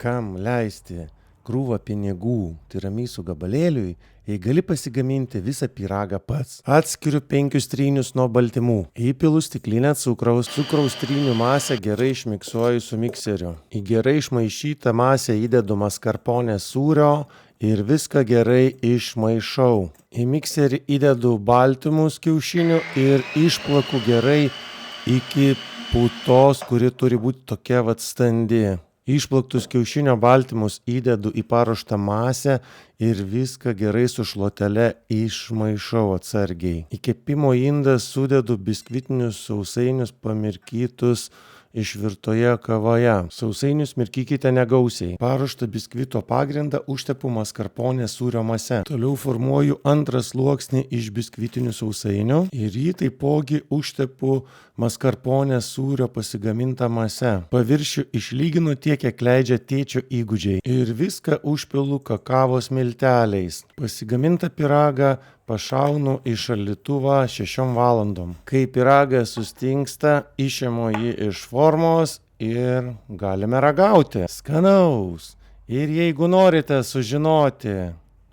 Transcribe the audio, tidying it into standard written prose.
Kam leisti krūvą pinigų tiramisų gabalėliui, jei gali pasigaminti visą pyragą pats? Atskiriu 5 trynius nuo baltymų. Įpilu stiklinę cukraus trynių masę gerai išmiksuoju su mikseriu. Į gerai išmaišytą masę įdedu maskarponės sūrio ir viską gerai išmaišau. Į mikserį įdedu baltymus kiaušinių ir išplaku gerai iki putos, kuri turi būti tokia standi. Išplaktus kiaušinio baltymus įdedu į paruoštą masę ir viską gerai su šluotele išmaišau atsargiai. Į kepimo indą sudedu biskvitinius sausainius pamirkytus išvirtoje kavoje. Sausainius mirkykite negausiai. Paruoštą biskvito pagrindą užtepu maskarponės sūrio mase. Toliau formuoju antrą sluoksnį iš biskvitinių sausainių ir jį taipogi užtepu maskarponės sūrio pasigamintą mase. Paviršių išlyginu tiek, kiek leidžia tėčio įgūdžiai ir viską užpilu kakavos milteliais. Pasigamintą pyragą pašaunu į šaldytuvą 6 valandom. Kai pyragas sustingsta, išimu jį iš formos ir galime ragauti. Skanaus! Ir jeigu norite sužinoti,